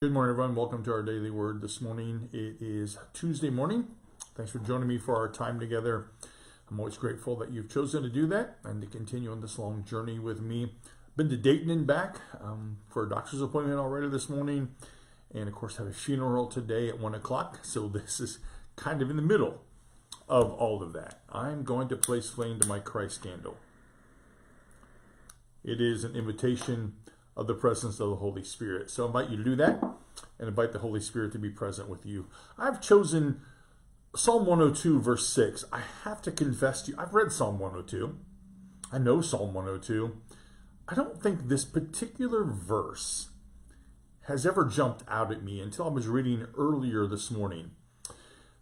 Good morning, everyone. Welcome to our daily word this morning. It is Tuesday morning. Thanks for joining me for our time together. I'm always grateful that you've chosen to do that and to continue on this long journey with me. Been to Dayton and back for a doctor's appointment already this morning, and of course have a funeral today at 1 o'clock. So this is kind of in the middle of all of that. I'm going to place flame to my Christ candle. It is an invitation of the presence of the Holy Spirit. So I invite you to do that and invite the Holy Spirit to be present with you. I've chosen Psalm 102, verse 6. I have to confess to you, I've read Psalm 102. I know Psalm 102. I don't think this particular verse has ever jumped out at me until I was reading earlier this morning.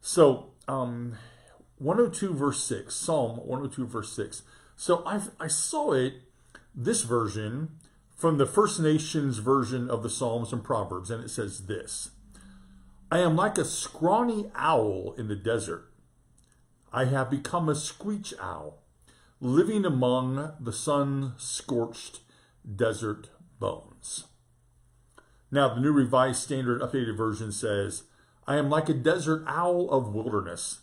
So, 102, verse 6, Psalm 102, verse 6. So I saw it, this version, from the First Nations version of the Psalms and Proverbs, and it says this: I am like a scrawny owl in the desert. I have become a screech owl, living among the sun-scorched desert bones. Now, the New Revised Standard Updated Version says, I am like a desert owl of wilderness,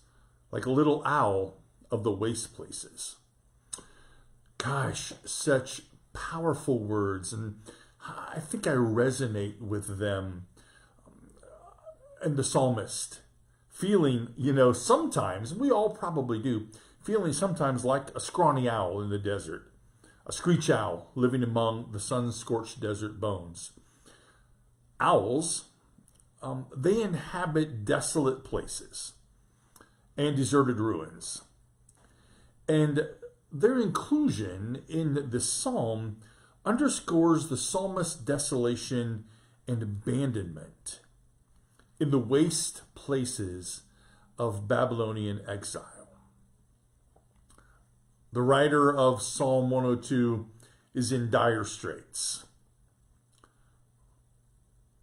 like a little owl of the waste places. Gosh, such powerful words, and I think I resonate with them. And the psalmist feeling, sometimes, we all probably do, feeling sometimes like a scrawny owl in the desert, a screech owl living among the sun-scorched desert bones. Owls, they inhabit desolate places and deserted ruins. And their inclusion in the psalm underscores the psalmist's desolation and abandonment in the waste places of Babylonian exile. The writer of Psalm 102 is in dire straits.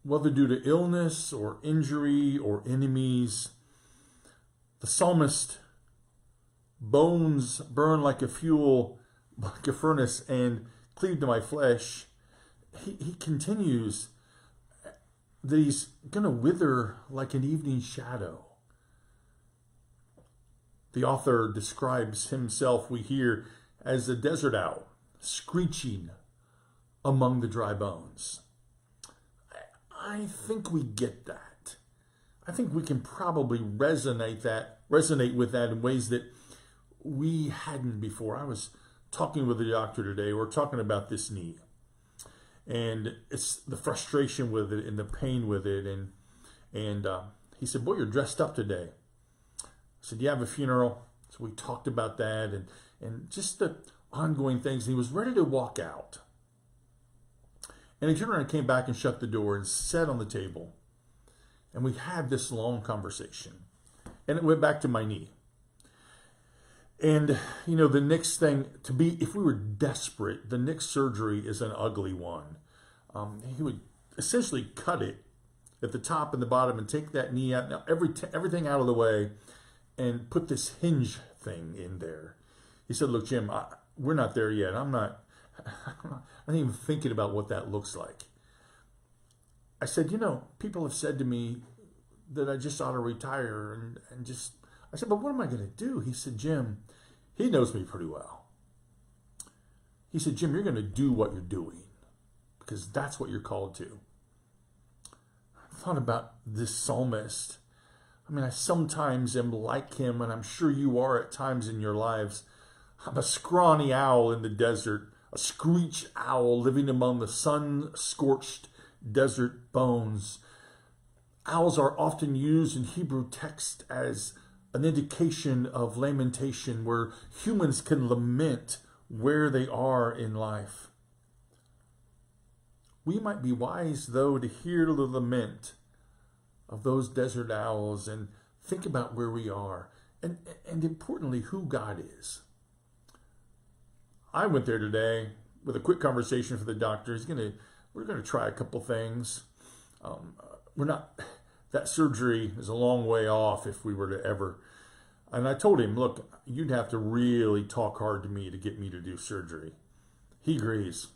Whether due to illness or injury or enemies, the psalmist bones burn like a furnace, and cleave to my flesh. He continues that he's going to wither like an evening shadow. The author describes himself, we hear, as a desert owl, screeching among the dry bones. I think we get that. I think we can probably resonate with that in ways that we hadn't before. I was talking with a doctor today. We're talking about this knee, and it's the frustration with it and the pain with it. And he said, "Boy, you're dressed up today." I said, "Do you have a funeral?" So we talked about that and just the ongoing things. And he was ready to walk out, and he turned around and came back and shut the door and sat on the table, and we had this long conversation, and it went back to my knee. And, the next thing to be, if we were desperate, the next surgery is an ugly one. He would essentially cut it at the top and the bottom and take that knee out, now everything out of the way, and put this hinge thing in there. He said, "Look, Jim, we're not there yet. I'm not even thinking about what that looks like." I said, people have said to me that I just ought to retire and just, I said, "But what am I going to do?" He said, "Jim," he knows me pretty well. He said, "Jim, you're going to do what you're doing because that's what you're called to." I thought about this psalmist. I sometimes am like him, and I'm sure you are at times in your lives. I'm a scrawny owl in the desert, a screech owl living among the sun-scorched desert bones. Owls are often used in Hebrew text as an indication of lamentation, where humans can lament where they are in life. We might be wise, though, to hear the lament of those desert owls and think about where we are, and importantly, who God is. I went there today with a quick conversation for the doctor. We're going to try a couple things. That surgery is a long way off if we were to ever. And I told him, "Look, you'd have to really talk hard to me to get me to do surgery." He agrees.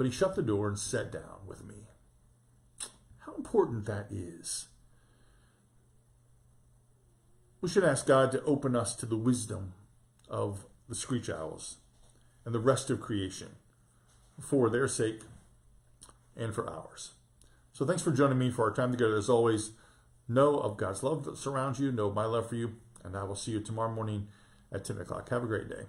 But he shut the door and sat down with me. How important that is. We should ask God to open us to the wisdom of the screech owls and the rest of creation for their sake and for ours. So thanks for joining me for our time together. As always, know of God's love that surrounds you, know of my love for you, and I will see you tomorrow morning at 10 o'clock. Have a great day.